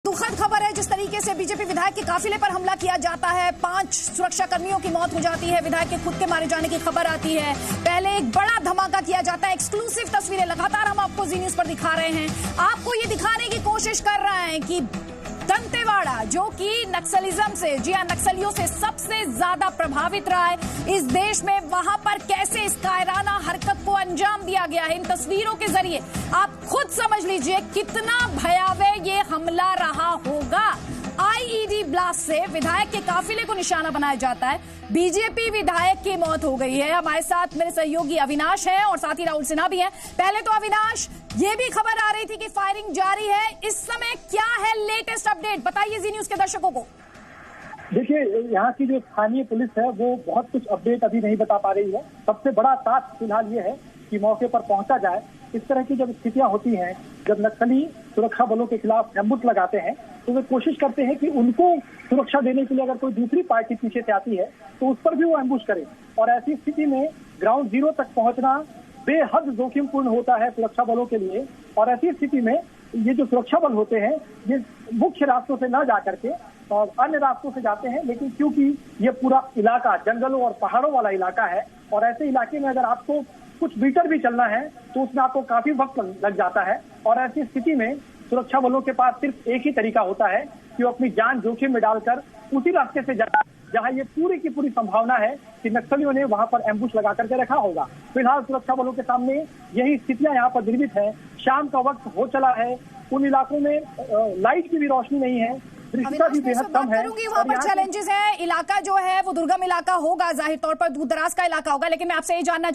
दुखद खबर है जिस तरीके से बीजेपी विधायक के काफिले पर हमला किया जाता है। 5 सुरक्षा कर्मियों की मौत हो जाती है, विधायक के खुद के मारे जाने की खबर आती है। पहले एक बड़ा धमाका किया जाता है। एक्सक्लूसिव तस्वीरें लगातार हम आपको जी न्यूज पर दिखा रहे हैं। आपको ये दिखाने की कोशिश कर रहे हैं कि दंतेवाड़ा जो कि नक्सलिज्म से, जी हां, नक्सलियों से सबसे ज्यादा प्रभावित रहा है इस देश में, वहां पर कैसे इस कायराना हरकत को अंजाम दिया गया है। इन तस्वीरों के जरिए आप खुद समझ लीजिए कितना भयावह ये हमला रहा होगा। आईईडी ब्लास्ट से विधायक के काफिले को निशाना बनाया जाता है। बीजेपी विधायक की मौत हो गई है। हमारे साथ मेरे सहयोगी अविनाश हैं और साथ ही राहुल सिन्हा भी हैं। पहले तो अविनाश, ये भी खबर आ रही थी कि फायरिंग जारी है, इस समय क्या है लेटेस्ट अपडेट, बताइए जी न्यूज के दर्शकों को। देखिए, यहाँ की जो स्थानीय पुलिस है वो बहुत कुछ अपडेट अभी नहीं बता पा रही है। सबसे बड़ा ताक फिलहाल ये है कि मौके पर पहुंचा जाए। इस तरह की जब स्थितियां होती हैं, जब नक्सली सुरक्षा बलों के खिलाफ एम्बुश लगाते हैं, तो वे कोशिश करते हैं कि उनको सुरक्षा देने के लिए अगर कोई दूसरी पार्टी पीछे से आती है तो उस पर भी वो एम्बुश करे। और ऐसी स्थिति में ग्राउंड जीरो तक पहुंचना बेहद जोखिमपूर्ण होता है सुरक्षा बलों के लिए। और ऐसी स्थिति में ये जो सुरक्षा बल होते हैं ये मुख्य रास्तों से न जा करके और अन्य रास्तों से जाते हैं। लेकिन क्योंकि ये पूरा इलाका जंगलों और पहाड़ों वाला इलाका है और ऐसे इलाके में अगर आपको कुछ मीटर भी चलना है तो उसमें आपको काफी वक्त लग जाता है। और ऐसी स्थिति में सुरक्षा बलों के पास सिर्फ एक ही तरीका होता है कि वो अपनी जान जोखिम में डालकर उसी रास्ते से जाए जहां ये पूरी की पूरी संभावना है कि नक्सलियों ने वहां पर एम्बुश लगा करके रखा होगा। फिलहाल सुरक्षा बलों के सामने यही स्थितियां यहाँ पर निर्मित है। शाम का वक्त हो चला है, उन इलाकों में लाइट की भी रोशनी नहीं है, दृश्यता भी बेहद कम है। वहाँ पर चैलेंजेस है। इलाका जो है वो दुर्गम इलाका होगा, जाहिर तौर पर दूर दराज का इलाका होगा। लेकिन मैं आपसे ये जानना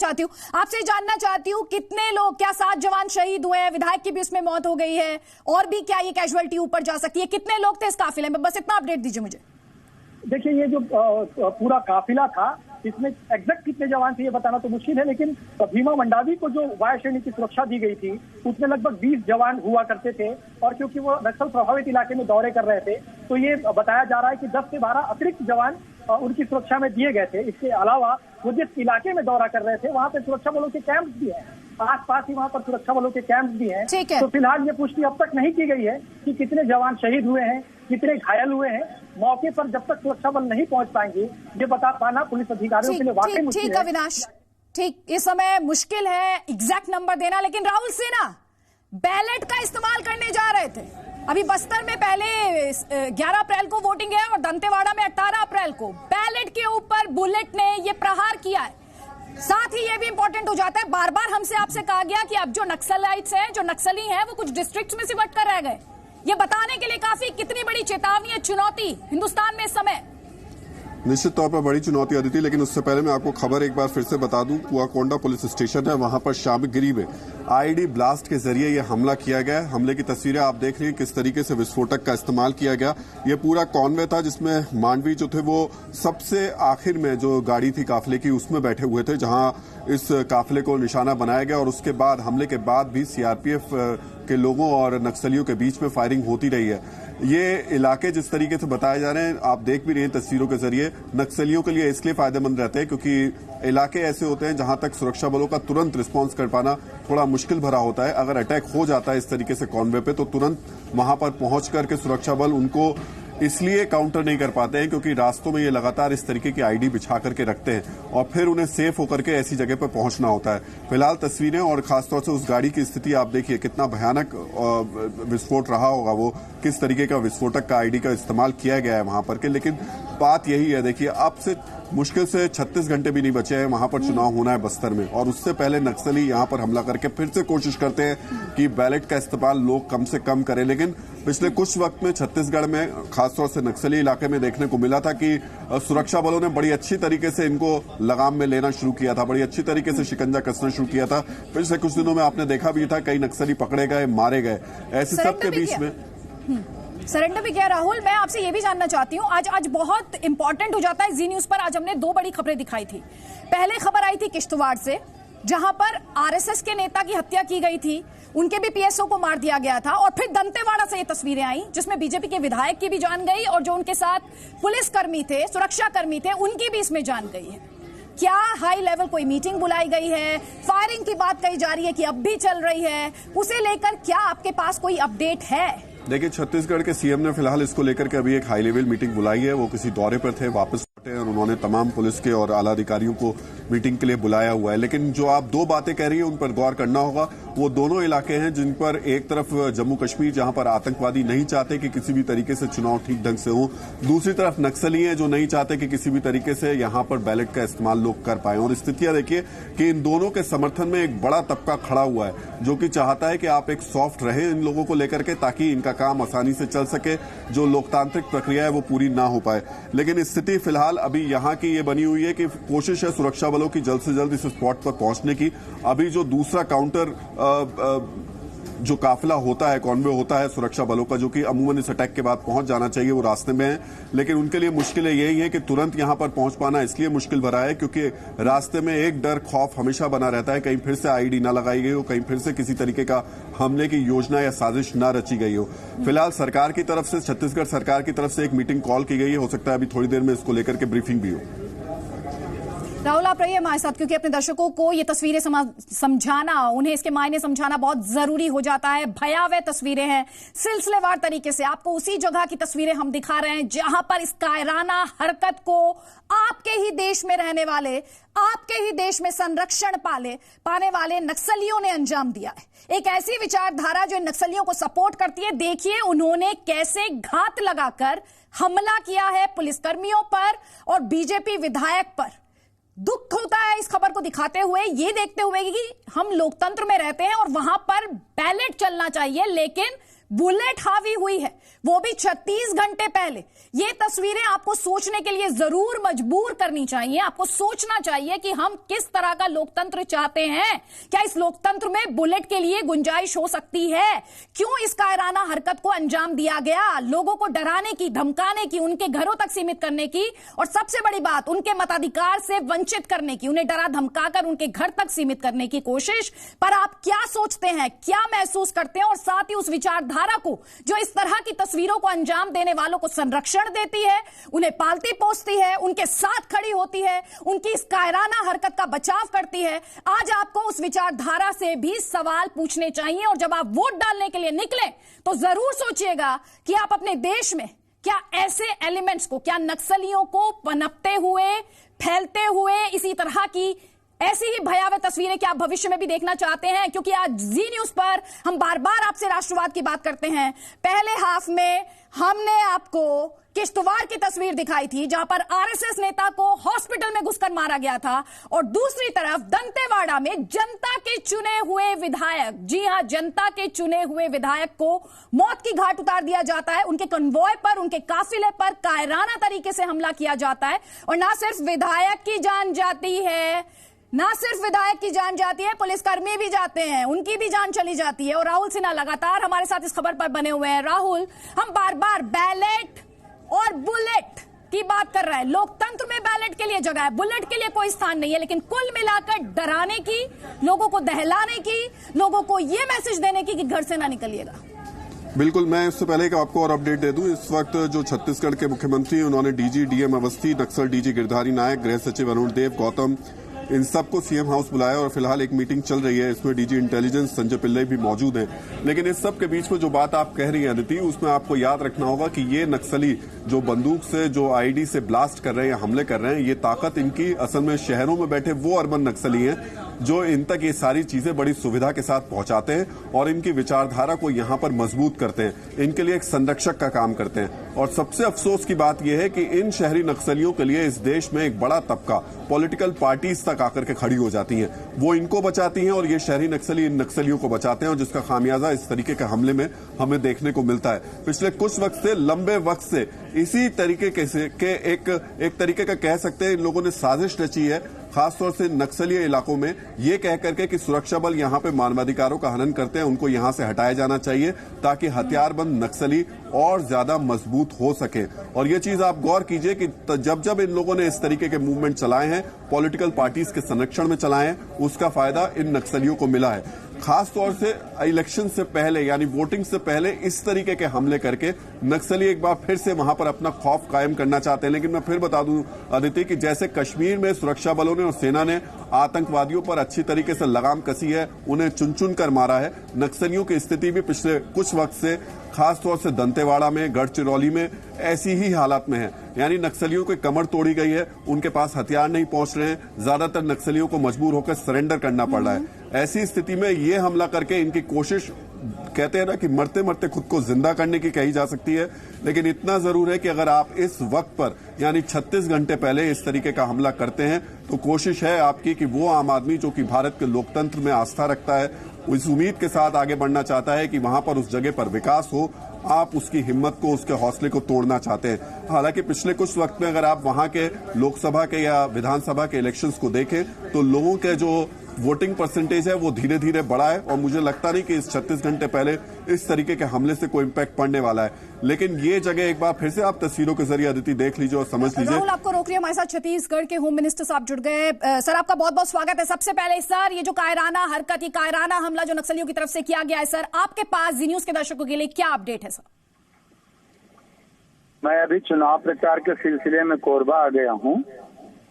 चाहती हूँ कितने लोग, क्या 7 जवान शहीद हुए हैं, विधायक की भी उसमें मौत हो गई है, और भी क्या ये कैजुअलिटी ऊपर जा सकती है, कितने लोग थे इस काफिले में, बस इतना अपडेट दीजिए मुझे। देखिए, ये जो पूरा काफिला था इसमें एग्जैक्ट कितने जवान थे ये बताना तो मुश्किल है, लेकिन भीमा मंडावी को जो वायु श्रेणी की सुरक्षा दी गई थी उसमें लगभग 20 जवान हुआ करते थे। और क्योंकि वो नक्सल प्रभावित इलाके में दौरे कर रहे थे तो ये बताया जा रहा है कि 10 से 12 अतिरिक्त जवान उनकी सुरक्षा में दिए गए थे। इसके अलावा वो जिस इलाके में दौरा कर रहे थे वहाँ पे सुरक्षा बलों के कैंप भी है, आसपास ही वहाँ पर सुरक्षा बलों के कैंप भी हैं। तो फिलहाल ये पुष्टि अब तक नहीं की गई है कि कितने जवान शहीद हुए हैं, कितने घायल हुए हैं। मौके पर जब तक सुरक्षा बल नहीं पहुंच पाएंगे ये बता पाना पुलिस अधिकारियों के लिए वाकई मुश्किल है। ठीक अविनाश, ठीक, इस समय मुश्किल है एग्जैक्ट नंबर देना। लेकिन राहुल सिन्हा बैलेट का इस्तेमाल करने जा रहे थे। अभी बस्तर में पहले 11 अप्रैल को वोटिंग है और दंतेवाड़ा में 18 अप्रैल को बैलेट के ऊपर बुलेट ने ये प्रहार किया है। साथ ही ये भी इंपॉर्टेंट हो जाता है, बार बार हमसे आपसे कहा गया कि अब जो नक्सलाइट्स हैं, जो नक्सली हैं, वो कुछ डिस्ट्रिक्ट्स में सिमट कर रह गए। ये बताने के लिए काफी कितनी बड़ी चेतावनी है, चुनौती हिंदुस्तान में इस समय। निश्चित तौर पर बड़ी चुनौती आती थी, लेकिन उससे पहले मैं आपको खबर एक बार फिर से बता दूं। कुआकोंडा पुलिस स्टेशन है, वहां पर शामगिरी में आईडी ब्लास्ट के जरिए ये हमला किया गया। हमले की तस्वीरें आप देख रही हैं, किस तरीके से विस्फोटक का इस्तेमाल किया गया। ये पूरा कॉन्वे था जिसमें मांडवी जो थे वो सबसे आखिर में जो गाड़ी थी काफिले की उसमें बैठे हुए थे, जहां इस काफिले को निशाना बनाया गया। और उसके बाद हमले के बाद भी सीआरपीएफ के लोगों और नक्सलियों के बीच में फायरिंग होती रही है। ये इलाके जिस तरीके से बताए जा रहे हैं, आप देख भी रहे हैं तस्वीरों के जरिए, नक्सलियों के लिए इसलिए फायदेमंद रहते हैं क्योंकि इलाके ऐसे होते हैं जहां तक सुरक्षा बलों का तुरंत रिस्पांस कर पाना थोड़ा मुश्किल भरा होता है। अगर अटैक हो जाता है इस तरीके से कॉन्वे पे तो तुरंत वहां पर पहुंच करके सुरक्षा बल उनको इसलिए काउंटर नहीं कर पाते हैं क्योंकि रास्तों में ये लगातार इस तरीके की आईडी बिछा करके रखते हैं और फिर उन्हें सेफ होकर के ऐसी जगह पर पहुंचना होता है। फिलहाल तस्वीरें और खासतौर से उस गाड़ी की स्थिति आप देखिए, कितना भयानक विस्फोट रहा होगा, वो किस तरीके का विस्फोटक का आईडी का इस्तेमाल किया गया है वहां पर के। लेकिन बात यही है, देखिए, अब से मुश्किल से 36 घंटे भी नहीं बचे हैं, वहां पर चुनाव होना है बस्तर में, और उससे पहले नक्सली यहां पर हमला करके फिर से कोशिश करते हैं कि बैलेट का इस्तेमाल लोग कम से कम करें। लेकिन पिछले कुछ वक्त में छत्तीसगढ़ में खासतौर से नक्सली इलाके में देखने को मिला था कि सुरक्षा बलों ने बड़ी अच्छी तरीके से इनको लगाम में लेना शुरू किया था, बड़ी अच्छी तरीके से शिकंजा कसना शुरू किया था। पिछले कुछ दिनों में आपने देखा भी था, कई नक्सली पकड़े गए, मारे गए। ऐसे सब के बीच में सरेंडर भी किया। राहुल, मैं आपसे ये भी जानना चाहती हूँ, आज बहुत इंपॉर्टेंट हो जाता है जी न्यूज पर। आज हमने 2 बड़ी खबरें दिखाई थी। पहले खबर आई थी किश्तवाड़ से, जहां पर आरएसएस के नेता की हत्या की गई थी, उनके भी पीएसओ को मार दिया गया था। और फिर दंतेवाड़ा से ये तस्वीरें आई जिसमें बीजेपी के विधायक की भी जान गई और जो उनके साथ पुलिसकर्मी थे, सुरक्षाकर्मी थे, उनकी भी इसमें जान गई है। क्या हाई लेवल कोई मीटिंग बुलाई गई है? फायरिंग की बात कही जा रही है कि अब भी चल रही है, उसे लेकर क्या आपके पास कोई अपडेट है? देखिए, छत्तीसगढ़ के सीएम ने फिलहाल इसको लेकर के अभी एक हाई लेवल मीटिंग बुलाई है। वो किसी दौरे पर थे, वापस लौटे और उन्होंने तमाम पुलिस के और आला अधिकारियों को मीटिंग के लिए बुलाया हुआ है। लेकिन जो आप दो बातें कह रही हैं उन पर गौर करना होगा। वो दोनों इलाके हैं जिन पर एक तरफ जम्मू कश्मीर, जहां पर आतंकवादी नहीं चाहते कि किसी भी तरीके से चुनाव ठीक ढंग से हो, दूसरी तरफ नक्सली हैं जो नहीं चाहते कि किसी भी तरीके से यहां पर बैलेट का इस्तेमाल लोग कर पाए। और स्थितियां देखिए कि इन दोनों के समर्थन में एक बड़ा तबका खड़ा हुआ है जो कि चाहता है कि आप एक सॉफ्ट रहे इन लोगों को लेकर के, ताकि इनका काम आसानी से चल सके, जो लोकतांत्रिक प्रक्रिया है वो पूरी ना हो पाए। लेकिन स्थिति फिलहाल अभी यहां की ये बनी हुई है कि कोशिश है सुरक्षा बलों की जल्द से जल्द इस स्पॉट पर पहुंचने की। अभी जो दूसरा काउंटर जो काफिला होता है, कॉन्वे होता है सुरक्षा बलों का, जो कि अमूमन इस अटैक के बाद पहुंच जाना चाहिए, वो रास्ते में है। लेकिन उनके लिए मुश्किलें यही है कि तुरंत यहां पर पहुंच पाना इसलिए मुश्किल भरा है क्योंकि रास्ते में एक डर, खौफ हमेशा बना रहता है, कहीं फिर से आईडी ना लगाई गई हो, कहीं फिर से किसी तरीके का हमले की योजना या साजिश ना रची गई हो। फिलहाल सरकार की तरफ से, छत्तीसगढ़ सरकार की तरफ से एक मीटिंग कॉल की गई है। हो सकता है अभी थोड़ी देर में इसको लेकर के ब्रीफिंग भी हो। राहुल, आप रहिए हमारे साथ, क्योंकि अपने दर्शकों को ये तस्वीरें समझाना, उन्हें इसके मायने समझाना बहुत जरूरी हो जाता है। भयावह तस्वीरें हैं, सिलसिलेवार तरीके से आपको उसी जगह की तस्वीरें हम दिखा रहे हैं जहां पर इस कायराना हरकत को आपके ही देश में रहने वाले, आपके ही देश में संरक्षण पाने वाले नक्सलियों ने अंजाम दिया है। एक ऐसी विचारधारा जो नक्सलियों को सपोर्ट करती है। देखिए उन्होंने कैसे घात लगाकर हमला किया है पुलिसकर्मियों पर और बीजेपी विधायक पर। दुख होता है इस खबर को दिखाते हुए, ये देखते हुए कि हम लोकतंत्र में रहते हैं और वहां पर बैलेट चलना चाहिए, लेकिन बुलेट हावी हुई है, वो भी 36 घंटे पहले। ये तस्वीरें आपको सोचने के लिए जरूर मजबूर करनी चाहिए। आपको सोचना चाहिए कि हम किस तरह का लोकतंत्र चाहते हैं। क्या इस लोकतंत्र में बुलेट के लिए गुंजाइश हो सकती है? क्यों इस कायराना हरकत को अंजाम दिया गया? लोगों को डराने की, धमकाने की, उनके घरों तक सीमित करने की, और सबसे बड़ी बात उनके मताधिकार से वंचित करने की, उन्हें डरा धमकाकर उनके घर तक सीमित करने की कोशिश। पर आप क्या सोचते हैं, क्या महसूस करते हैं? और साथ ही उस विचारधारा को जो इस तरह की तस्वीरों को अंजाम देने वालों को संरक्षण देती है, उन्हें पालती पोसती है, उनके साथ खड़ी होती है, उनकी इस कायराना हरकत का बचाव करती है। आज आपको उस विचारधारा से भी सवाल पूछने चाहिए और जब आप वोट डालने के लिए निकलें तो जरूर सोचिएगा कि आप अपने देश में क्या ऐसे एलिमेंट्स को, क्या नक्सलियों को पनपते हुए, फैलते हुए इसी तरह की ऐसी ही भयावह तस्वीरें क्या आप भविष्य में भी देखना चाहते हैं? क्योंकि आज जी न्यूज पर हम बार बार आपसे राष्ट्रवाद की बात करते हैं। पहले हाफ में हमने आपको किश्तवाड़ की तस्वीर दिखाई थी जहां पर आरएसएस नेता को हॉस्पिटल में घुसकर मारा गया था, और दूसरी तरफ दंतेवाड़ा में जनता के चुने हुए विधायक, जी हां, जनता के चुने हुए विधायक को मौत की घाट उतार दिया जाता है। उनके कन्वॉय पर, उनके काफिले पर कायराना तरीके से हमला किया जाता है और ना सिर्फ विधायक की जान जाती है, ना सिर्फ विधायक की जान जाती है, पुलिसकर्मी भी जाते हैं, उनकी भी जान चली जाती है। और राहुल सिन्हा लगातार हमारे साथ इस खबर पर बने हुए हैं। राहुल, हम बार बार बैलेट और बुलेट की बात कर रहे हैं। लोकतंत्र में बैलेट के लिए जगह है, बुलेट के लिए कोई स्थान नहीं है, लेकिन कुल मिलाकर डराने की, लोगों को दहलाने की, लोगों को यह मैसेज देने की कि घर से ना निकलिएगा। बिल्कुल, मैं इससे पहले कि आपको और अपडेट दे दूं, इस वक्त जो छत्तीसगढ़ के मुख्यमंत्री, उन्होंने डीजी डीएम अवस्थी, नक्सल डीजी गिरधारी नायक, गृह सचिव अरुण देव, गौतम, इन सबको सीएम हाउस बुलाया और फिलहाल एक मीटिंग चल रही है। इसमें डीजी इंटेलिजेंस संजय पिल्ले भी मौजूद हैं। लेकिन इस सब के बीच में जो बात आप कह रही हैं अदिति, उसमें आपको याद रखना होगा कि ये नक्सली जो बंदूक से, जो आईडी से ब्लास्ट कर रहे हैं, हमले कर रहे हैं, ये ताकत इनकी असल में शहरों में बैठे वो अर्बन नक्सली हैं जो इन तक ये सारी चीजें बड़ी सुविधा के साथ पहुंचाते हैं और इनकी विचारधारा को यहां पर मजबूत करते हैं, इनके लिए एक संरक्षक का काम करते हैं। और सबसे अफसोस की बात यह है कि इन शहरी नक्सलियों के लिए इस देश में एक बड़ा तबका, पॉलिटिकल पार्टीज तक आकर के खड़ी हो जाती हैं। वो इनको बचाती हैं और ये शहरी नक्सली इन नक्सलियों को बचाते हैं, और जिसका खामियाजा इस तरीके के हमले में हमें देखने को मिलता है। पिछले कुछ वक्त से, लंबे वक्त से इसी तरीके के एक तरीके का कह सकते हैं इन लोगों ने साजिश रची है, खासतौर से नक्सली इलाकों में, ये कह करके कि सुरक्षा बल यहां पे मानवाधिकारों का हनन करते हैं, उनको यहां से हटाया जाना चाहिए ताकि हथियारबंद नक्सली और ज्यादा मजबूत हो सके। और ये चीज आप गौर कीजिए कि जब जब इन लोगों ने इस तरीके के मूवमेंट चलाए हैं, पॉलिटिकल पार्टीज के संरक्षण में चलाए हैं, उसका फायदा इन नक्सलियों को मिला है। खास तौर से इलेक्शन से पहले, यानी वोटिंग से पहले इस तरीके के हमले करके नक्सली एक बार फिर से वहां पर अपना खौफ कायम करना चाहते हैं। लेकिन मैं फिर बता दूं अदिति कि जैसे कश्मीर में सुरक्षा बलों ने और सेना ने आतंकवादियों पर अच्छी तरीके से लगाम कसी है, उन्हें चुन चुन कर मारा है। नक्सलियों की स्थिति भी पिछले कुछ वक्त से खासतौर से दंतेवाड़ा में, गढ़चिरौली में ऐसी ही हालत में है। यानी नक्सलियों की कमर तोड़ी गई है, उनके पास हथियार नहीं पहुंच रहे हैं, ज्यादातर नक्सलियों को मजबूर होकर सरेंडर करना पड़ रहा है। ऐसी स्थिति में ये हमला करके इनकी कोशिश, कहते हैं ना कि मरते मरते खुद को जिंदा करने की कही जा सकती है, लेकिन इतना जरूर है कि अगर आप इस वक्त पर यानी 36 घंटे पहले इस तरीके का हमला करते हैं तो कोशिश है आपकी कि वो आम आदमी जो कि भारत के लोकतंत्र में आस्था रखता है, इस उम्मीद के साथ आगे बढ़ना चाहता है कि वहां पर उस जगह पर विकास हो, आप उसकी हिम्मत को, उसके हौसले को तोड़ना चाहते हैं। हालांकि पिछले कुछ वक्त में अगर आप वहां के लोकसभा के या विधानसभा के इलेक्शंस को देखें तो लोगों के जो वोटिंग परसेंटेज है वो धीरे धीरे बढ़ा है और मुझे लगता नहीं कि इस 36 घंटे पहले इस तरीके के हमले से कोई इम्पैक्ट पड़ने वाला है। लेकिन ये जगह एक बार फिर से आप तस्वीरों के जरिए अदिति देख लीजिए और समझ लीजिए। राहुल, आपको रोक रही है, हमारे साथ छत्तीसगढ़ के होम मिनिस्टर साहब जुड़ गए। सर, आपका बहुत बहुत स्वागत है। सबसे पहले सर, ये जो कायराना हरकत, ये कायराना हमला जो नक्सलियों की तरफ से किया गया है, सर आपके पास जी न्यूज के दर्शकों के लिए क्या अपडेट है? सर, मैं अभी चुनाव प्रचार के सिलसिले में कोरबा आ गया हूँ।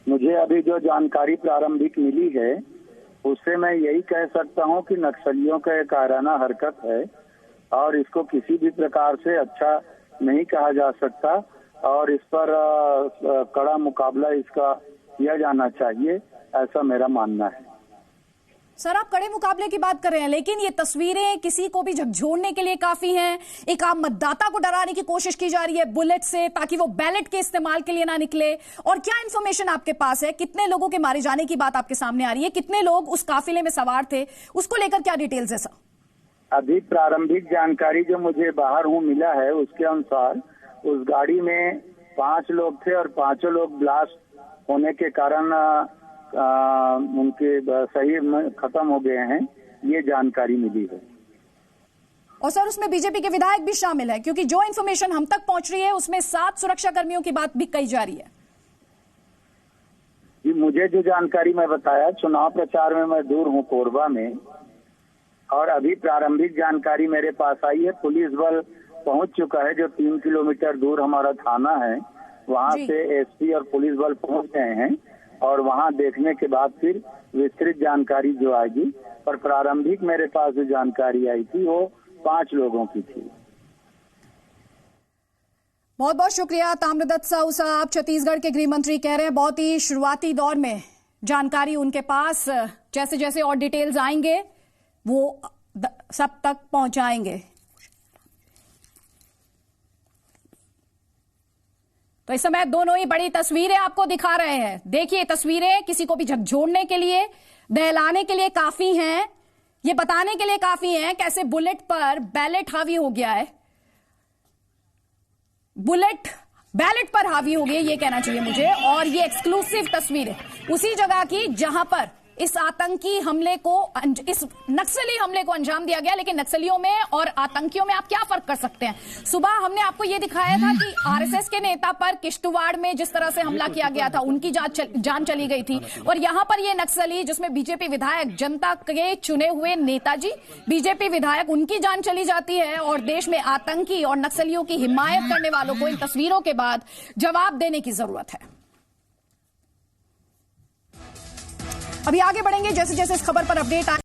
मुझे अभी जो जानकारी प्रारंभिक मिली है उससे मैं यही कह सकता हूँ कि नक्सलियों का एक कायराना हरकत है और इसको किसी भी प्रकार से अच्छा नहीं कहा जा सकता और इस पर कड़ा मुकाबला इसका किया जाना चाहिए, ऐसा मेरा मानना है। सर, आप कड़े मुकाबले की बात कर रहे हैं, लेकिन ये तस्वीरें किसी को भी झकझोरने के लिए काफी हैं। एक आम मतदाता को डराने की कोशिश की जा रही है बुलेट से, ताकि वो बैलेट के इस्तेमाल के लिए ना निकले। और क्या इंफॉर्मेशन आपके पास है? कितने लोगों के मारे जाने की बात आपके सामने आ रही है? कितने लोग उस काफिले में सवार थे, उसको लेकर क्या डिटेल्स है? सर, अभी प्रारंभिक जानकारी जो मुझे बाहर हूँ मिला है उसके अनुसार उस गाड़ी में 5 लोग थे और 5 लोग ब्लास्ट होने के कारण उनके सही खत्म हो गए हैं, ये जानकारी मिली है। और सर, उसमें बीजेपी के विधायक भी शामिल है, क्योंकि जो इन्फॉर्मेशन हम तक पहुंच रही है उसमें 7 सुरक्षा कर्मियों की बात भी कही जा रही है। जी, मुझे जो जानकारी मैं बताया, चुनाव प्रचार में मैं दूर हूँ कोरबा में और अभी प्रारंभिक जानकारी मेरे पास आई है। पुलिस बल पहुंच चुका है, जो 3 किलोमीटर दूर हमारा थाना है, वहां से एसपी और पुलिस बल पहुंच गए हैं और वहां देखने के बाद फिर विस्तृत जानकारी जो आएगी। पर प्रारंभिक मेरे पास जो जानकारी आई थी वो 5 लोगों की थी। बहुत बहुत शुक्रिया ताम्रदत्त साहू साहब, छत्तीसगढ़ के गृह मंत्री कह रहे हैं बहुत ही शुरुआती दौर में जानकारी उनके पास, जैसे जैसे और डिटेल्स आएंगे वो सब तक पहुंचाएंगे। तो इस समय दोनों ही बड़ी तस्वीरें आपको दिखा रहे हैं। देखिए, तस्वीरें किसी को भी झकझोरने के लिए, दहलाने के लिए काफी हैं, ये बताने के लिए काफी हैं कैसे बुलेट पर बैलेट हावी हो गया है, बुलेट बैलेट पर हावी हो गई, ये कहना चाहिए मुझे। और ये एक्सक्लूसिव तस्वीर है उसी जगह की जहां पर इस आतंकी हमले को, इस नक्सली हमले को अंजाम दिया गया। लेकिन नक्सलियों में और आतंकियों में आप क्या फर्क कर सकते हैं? सुबह हमने आपको यह दिखाया था कि आरएसएस के नेता पर किश्तवाड़ में जिस तरह से हमला किया गया था, उनकी जान चली गई थी। और यहां पर ये नक्सली, जिसमें बीजेपी विधायक, जनता के चुने हुए नेताजी बीजेपी विधायक, उनकी जान चली जाती है। और देश में आतंकी और नक्सलियों की हिमायत करने वालों को इन तस्वीरों के बाद जवाब देने की जरूरत है। अभी आगे बढ़ेंगे जैसे जैसे इस खबर पर अपडेट